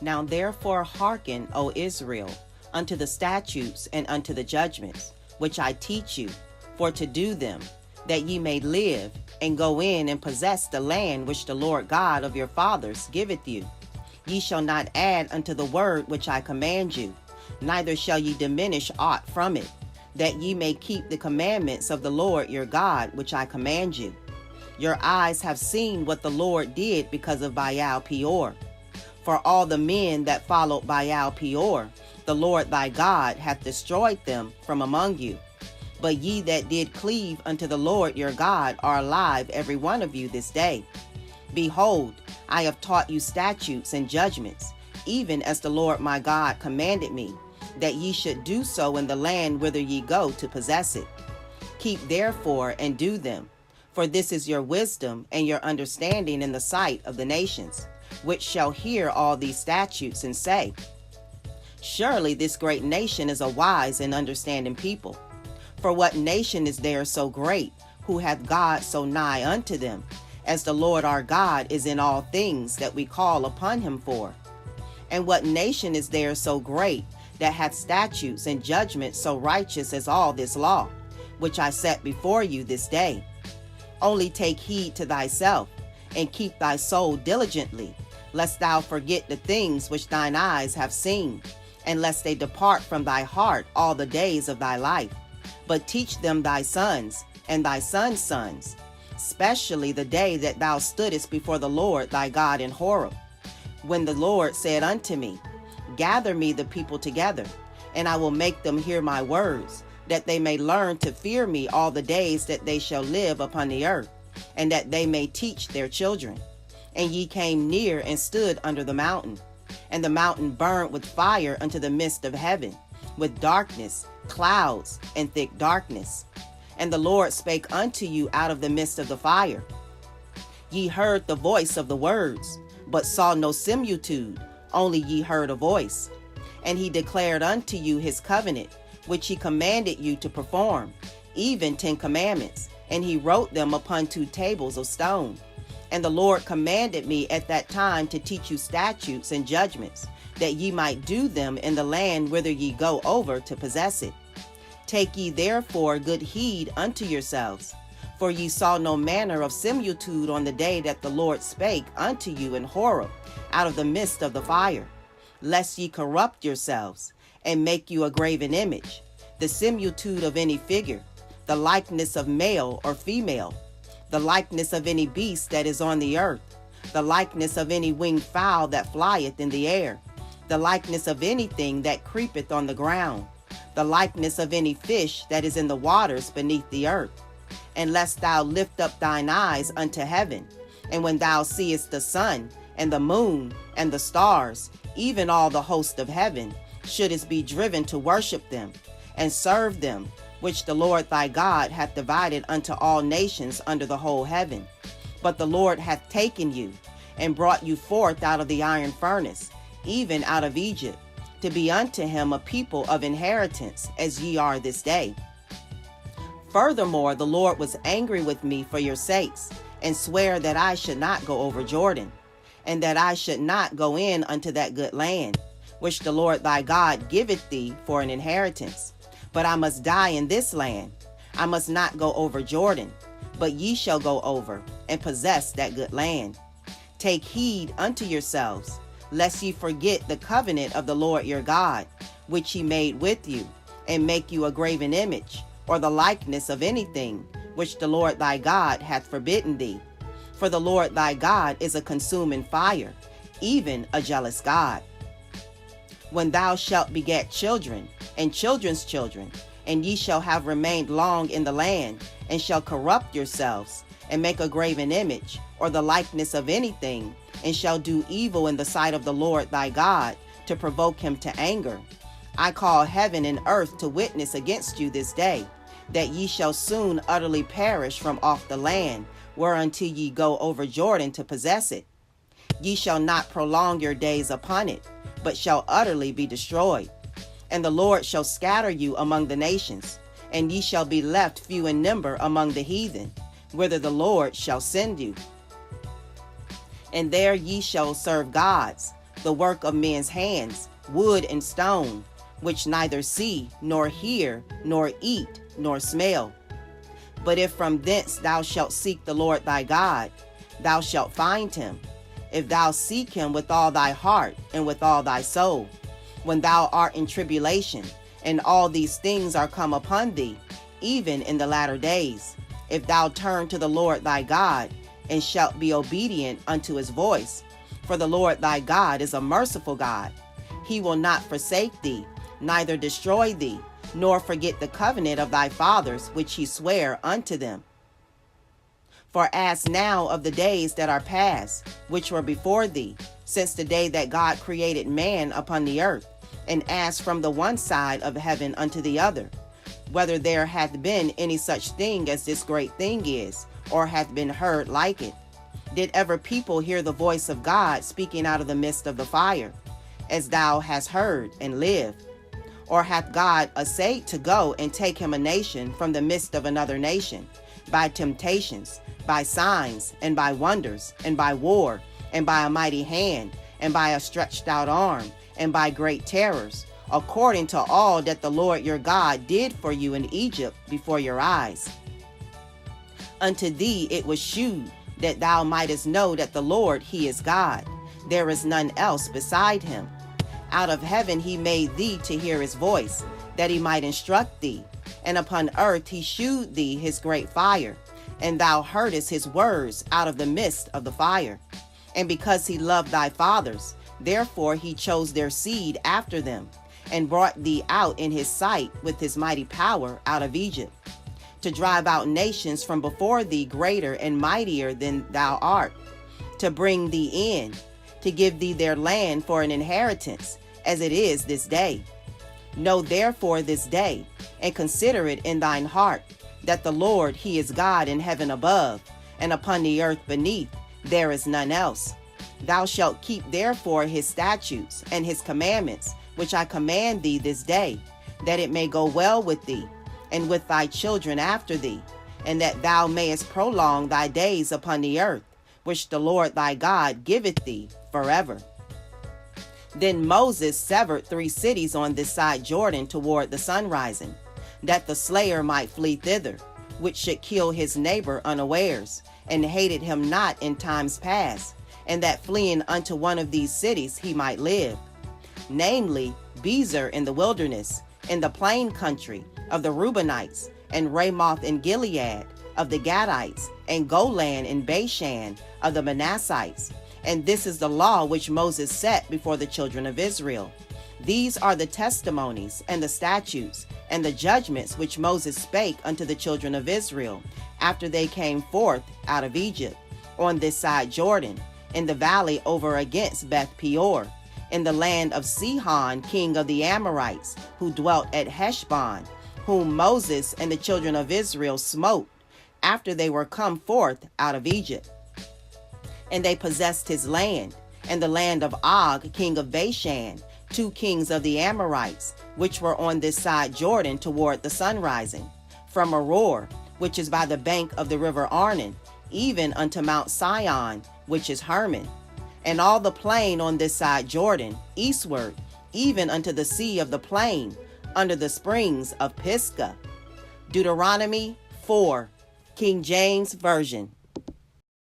Now therefore hearken, O Israel, unto the statutes and unto the judgments, which I teach you, for to do them, that ye may live, and go in and possess the land which the Lord God of your fathers giveth you. Ye shall not add unto the word which I command you, neither shall ye diminish aught from it, that ye may keep the commandments of the Lord your God which I command you. Your eyes have seen what the Lord did because of Baal Peor. For all the men that followed Baal Peor, the Lord thy God hath destroyed them from among you. But ye that did cleave unto the Lord your God are alive every one of you this day. Behold, I have taught you statutes and judgments, even as the Lord my God commanded me, that ye should do so in the land whither ye go to possess it. Keep therefore and do them, for this is your wisdom and your understanding in the sight of the nations, which shall hear all these statutes and say, Surely this great nation is a wise and understanding people. For what nation is there so great, who hath God so nigh unto them, as the Lord our God is in all things that we call upon him for? And what nation is there so great, that hath statutes and judgments so righteous as all this law, which I set before you this day? Only take heed to thyself, and keep thy soul diligently, lest thou forget the things which thine eyes have seen, and lest they depart from thy heart all the days of thy life. But teach them thy sons, and thy sons' sons, especially the day that thou stoodest before the Lord thy God in Horeb, when the Lord said unto me, Gather me the people together, and I will make them hear my words, that they may learn to fear me all the days that they shall live upon the earth, and that they may teach their children. And ye came near and stood under the mountain, and the mountain burned with fire unto the midst of heaven, with darkness, clouds, and thick darkness. And the Lord spake unto you out of the midst of the fire. Ye heard the voice of the words, but saw no similitude, only ye heard a voice. And he declared unto you his covenant, which he commanded you to perform, even 10 commandments, and he wrote them upon 2 tables of stone. And the Lord commanded me at that time to teach you statutes and judgments, that ye might do them in the land whither ye go over to possess it. Take ye therefore good heed unto yourselves, for ye saw no manner of similitude on the day that the Lord spake unto you in Horeb out of the midst of the fire, lest ye corrupt yourselves, and make you a graven image, the similitude of any figure, the likeness of male or female, the likeness of any beast that is on the earth, the likeness of any winged fowl that flieth in the air, the likeness of anything that creepeth on the ground, the likeness of any fish that is in the waters beneath the earth. And lest thou lift up thine eyes unto heaven, and when thou seest the sun, and the moon, and the stars, even all the host of heaven, shouldest be driven to worship them, and serve them, which the Lord thy God hath divided unto all nations under the whole heaven. But the Lord hath taken you, and brought you forth out of the iron furnace, even out of Egypt, to be unto him a people of inheritance, as ye are this day. Furthermore, the Lord was angry with me for your sakes, and sware that I should not go over Jordan, and that I should not go in unto that good land, which the Lord thy God giveth thee for an inheritance. But I must die in this land. I must not go over Jordan, but ye shall go over, and possess that good land. Take heed unto yourselves, lest ye forget the covenant of the Lord your God, which he made with you, and make you a graven image, or the likeness of anything, which the Lord thy God hath forbidden thee. For the Lord thy God is a consuming fire, even a jealous God. When thou shalt beget children, and children's children, and ye shall have remained long in the land, and shall corrupt yourselves, and make a graven image, or the likeness of anything, and shall do evil in the sight of the Lord thy God, to provoke him to anger, I call heaven and earth to witness against you this day, that ye shall soon utterly perish from off the land, whereunto ye go over Jordan to possess it. Ye shall not prolong your days upon it, but shall utterly be destroyed. And the Lord shall scatter you among the nations, and ye shall be left few in number among the heathen, whither the Lord shall send you. And there ye shall serve gods, the work of men's hands, wood and stone, which neither see, nor hear, nor eat, nor smell. But if from thence thou shalt seek the Lord thy God, thou shalt find him, if thou seek him with all thy heart and with all thy soul, when thou art in tribulation, and all these things are come upon thee, even in the latter days, if thou turn to the Lord thy God, and shalt be obedient unto his voice. For the Lord thy God is a merciful God. He will not forsake thee, neither destroy thee, nor forget the covenant of thy fathers, which he sware unto them. For as now of the days that are past, which were before thee, since the day that God created man upon the earth, and as from the one side of heaven unto the other, whether there hath been any such thing as this great thing is, or hath been heard like it. Did ever people hear the voice of God speaking out of the midst of the fire, as thou hast heard and lived? Or hath God essayed to go and take him a nation from the midst of another nation, by temptations, by signs, and by wonders, and by war, and by a mighty hand, and by a stretched out arm, and by great terrors, according to all that the Lord your God did for you in Egypt before your eyes? Unto thee it was shewed, that thou mightest know that the Lord, he is God. There is none else beside him. Out of heaven he made thee to hear his voice, that he might instruct thee. And upon earth he shewed thee his great fire, and thou heardest his words out of the midst of the fire. And because he loved thy fathers, therefore he chose their seed after them, and brought thee out in his sight with his mighty power out of Egypt, to drive out nations from before thee greater and mightier than thou art, to bring thee in, to give thee their land for an inheritance, as it is this day. Know therefore this day, and consider it in thine heart, that the Lord, he is God in heaven above, and upon the earth beneath, there is none else. Thou shalt keep therefore his statutes and his commandments, which I command thee this day, that it may go well with thee, and with thy children after thee, and that thou mayest prolong thy days upon the earth, which the Lord thy God giveth thee forever. Then Moses severed 3 cities on this side Jordan toward the sun rising, that the slayer might flee thither, which should kill his neighbor unawares, and hated him not in times past, and that fleeing unto one of these cities he might live, namely Bezer in the wilderness, in the plain country of the Reubenites, and Ramoth in Gilead of the Gadites, and Golan in Bashan of the Manassites. And this is the law which Moses set before the children of Israel. These are the testimonies and the statutes and the judgments which Moses spake unto the children of Israel after they came forth out of Egypt, on this side Jordan, in the valley over against Beth Peor, in the land of Sihon king of the Amorites, who dwelt at Heshbon, whom Moses and the children of Israel smote after they were come forth out of Egypt. And they possessed his land, and the land of Og king of Bashan, 2 kings of the Amorites, which were on this side Jordan toward the sun rising, from Aroer, which is by the bank of the river Arnon, even unto Mount Sion, which is Hermon, and all the plain on this side Jordan, eastward, even unto the sea of the plain, under the springs of Pisgah. Deuteronomy 4, King James Version.